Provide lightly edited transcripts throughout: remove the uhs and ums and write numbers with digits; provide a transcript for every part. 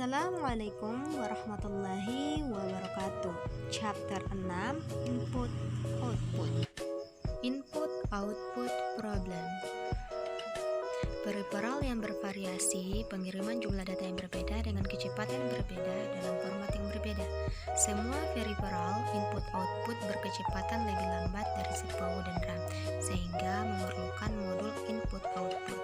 Assalamualaikum warahmatullahi wabarakatuh. Chapter 6, Input Output. Input Output Problem. Peripheral yang bervariasi, pengiriman jumlah data yang berbeda dengan kecepatan yang berbeda dalam format yang berbeda. Semua peripheral input output berkecepatan lebih lambat dari CPU dan RAM, sehingga memerlukan modul input output.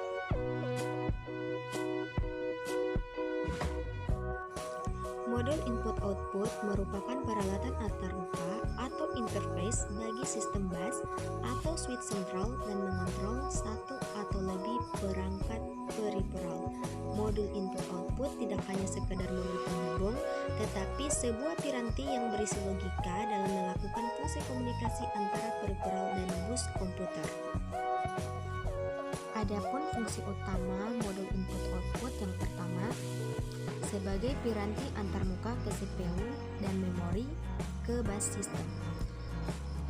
Modul input-output merupakan peralatan antarmuka atau interface bagi sistem bus atau switch sentral dan mengontrol satu atau lebih perangkat peripheral. Modul input-output tidak hanya sekedar modul penghubung, tetapi sebuah piranti yang berisi logika dalam melakukan fungsi komunikasi antara peripheral dan bus komputer. Adapun fungsi utama modul input-output yang pertama, sebagai piranti antarmuka ke CPU dan memori ke bus system.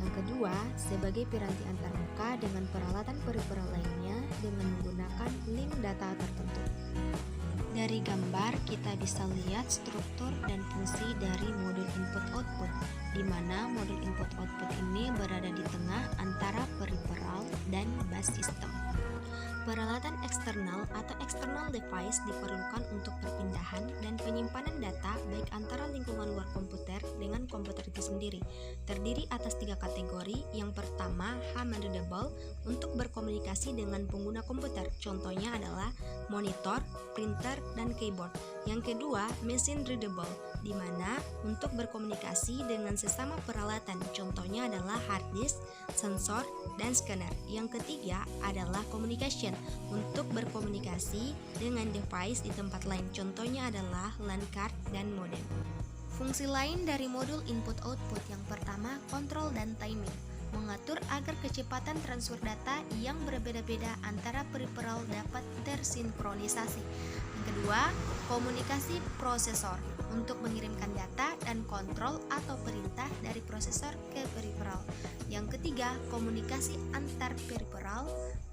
Yang kedua, sebagai piranti antarmuka dengan peralatan peripheral lainnya dengan menggunakan link data tertentu. Dari gambar kita bisa lihat struktur dan fungsi dari modul input-output, di mana modul input-output ini berada di tengah antara peripheral dan bus system. Peralatan eksternal atau external device diperlukan untuk perpindahan dan penyimpanan data baik antara lingkungan luar komputer dengan komputer itu sendiri. Terdiri atas 3 kategori. Yang pertama, human readable untuk berkomunikasi dengan pengguna komputer. Contohnya adalah monitor, printer, dan keyboard. Yang kedua, machine readable, di mana untuk berkomunikasi dengan sesama peralatan. Contohnya adalah hard disk, sensor, dan scanner. Yang ketiga adalah communication, untuk berkomunikasi dengan device di tempat lain. Contohnya adalah LAN card dan modem. Fungsi lain dari modul input-output yang pertama, kontrol dan timing, mengatur agar kecepatan transfer data yang berbeda-beda antara peripheral dapat tersinkronisasi. Yang kedua, komunikasi prosesor, untuk mengirimkan data dan kontrol atau perintah dari prosesor ke peripheral. Yang ketiga, komunikasi antar peripheral.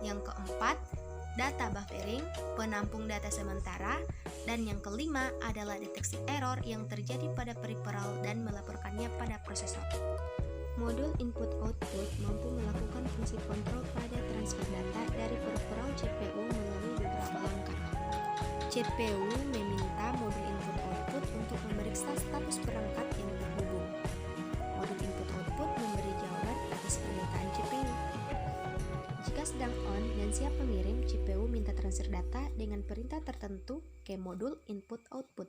Yang keempat, data buffering, penampung data sementara. Dan yang kelima adalah deteksi error yang terjadi pada peripheral dan melaporkannya pada prosesor. Modul input-output mampu melakukan fungsi kontrol pada transfer data dari peripheral CPU melalui beberapa langkah. CPU meminta modul input-output untuk memeriksa status perangkat yang terhubung. Modul input-output memberi jawaban atas permintaan CPU. Jika sedang on dan siap mengirim, CPU minta transfer data dengan perintah tertentu ke modul input-output.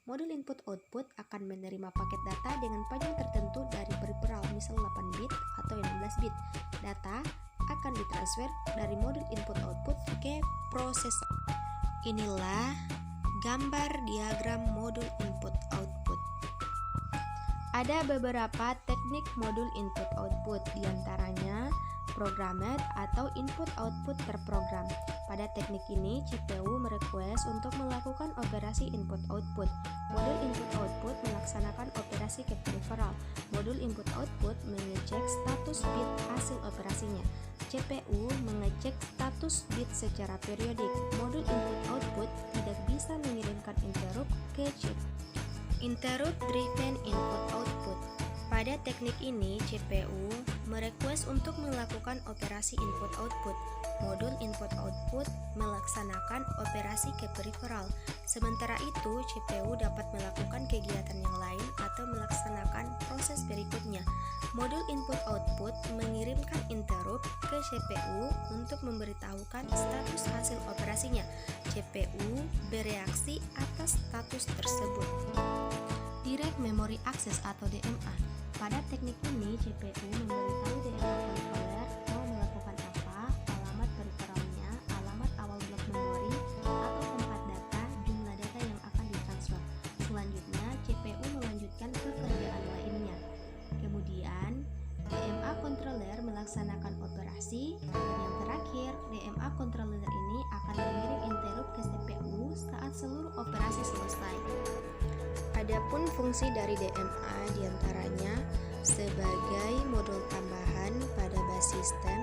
Modul input-output akan menerima paket data dengan panjang tertentu dari peripheral, misal 8 bit atau 16 bit. Data akan ditransfer dari modul input-output ke prosesor. Inilah gambar diagram modul input-output. Ada beberapa teknik modul input-output, diantaranya programmed atau input-output terprogram. Pada teknik ini, CPU merequest untuk melakukan operasi input-output. Modul input-output melaksanakan operasi ke peripheral. Modul input-output mengecek status bit hasil operasinya. CPU mengecek status bit secara periodik. Modul input-output tidak bisa mengirimkan interrupt ke chip. Interrupt driven input-output. Pada teknik ini, CPU merequest untuk melakukan operasi input-output. Modul input-output melaksanakan operasi ke peripheral. Sementara itu, CPU dapat melakukan kegiatan yang lain atau melaksanakan proses berikutnya. Modul input-output mengirimkan interrupt ke CPU untuk memberitahukan status hasil operasinya. CPU bereaksi atas status tersebut. Direct Memory Access atau DMA. Pada teknik ini, CPU memberitahu DMA controller mau melakukan apa, alamat peripheralnya, alamat awal blok memori, atau tempat data, jumlah data yang akan ditransfer. Selanjutnya, CPU melanjutkan pekerjaan lainnya. Kemudian, DMA controller melaksanakan operasi, dan yang terakhir, DMA controller ini akan mengirim interrupt ke CPU saat seluruh operasi selesai. Adapun fungsi dari DMA diantaranya sebagai modul tambahan pada bus system.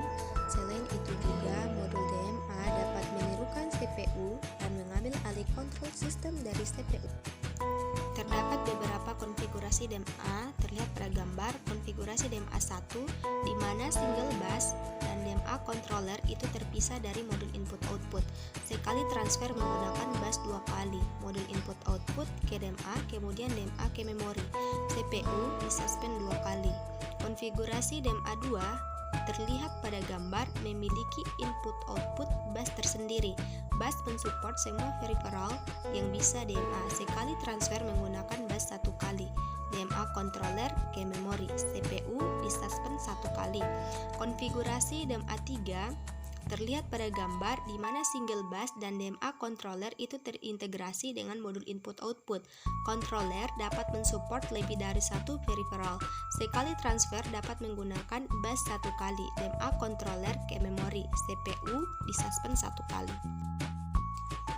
Selain itu juga modul DMA dapat menirukan CPU dan mengambil alih kontrol sistem dari CPU. Terdapat beberapa konfigurasi DMA terlihat pada gambar. Konfigurasi DMA 1 di mana single bus dan DMA controller itu terpisah dari modul input-output. Sekali transfer menggunakan bus 2 kali, modul input-output ke DMA, kemudian DMA ke memori. CPU disuspend 2 kali. Konfigurasi DMA 2 terlihat pada gambar memiliki input-output bus tersendiri. Bus mensupport semua peripheral yang bisa DMA. Sekali transfer menggunakan bus 1 kali. DMA controller ke memori. CPU disuspend 1 kali. Konfigurasi DMA 3 terlihat pada gambar di mana single bus dan DMA controller itu terintegrasi dengan modul input-output. Controller dapat mensupport lebih dari satu peripheral. Sekali transfer dapat menggunakan bus 1 kali. DMA controller ke memori. CPU disuspend 1 kali.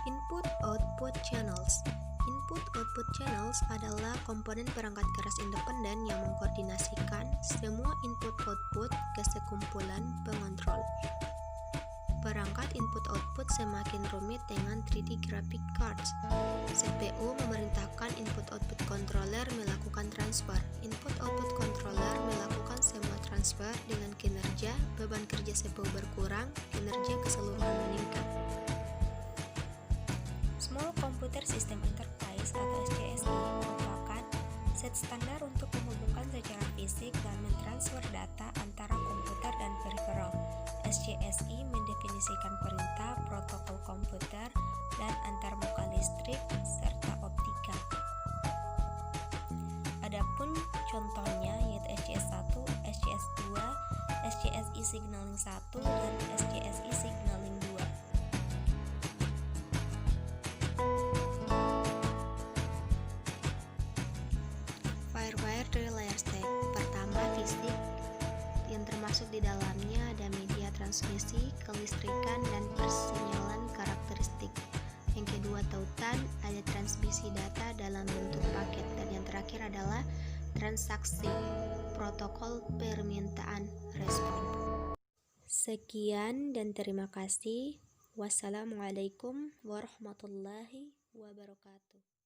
Input-output channels. Input-output channels adalah komponen perangkat keras independen yang mengkoordinasikan semua input-output ke sekumpulan pengontrol. Perangkat input-output semakin rumit dengan 3D graphic cards. CPU memerintahkan input-output controller melakukan transfer. Input-output controller melakukan semua transfer dengan kinerja, beban kerja CPU berkurang, kinerja keseluruhan meningkat. Small Computer System Interface atau SCSI merupakan set standar untuk menghubungkan secara fisik dan mentransfer data antara komputer dan peripheral. SCSI mendefinisikan perintah, protokol komputer, dan antarmuka listrik serta optika. Adapun contohnya yaitu SCS1, SCS2, SCSI Signaling 1, dan SCSI Signaling 2. Firewire dari layer stack. Pertama, fisik yang termasuk di dalamnya ada media transmisi, kelistrikan, dan persinyalan karakteristik. Yang kedua, tautan, ada transmisi data dalam bentuk paket. Dan yang terakhir adalah transaksi, protokol permintaan respon. Sekian dan terima kasih. Wassalamualaikum warahmatullahi wabarakatuh.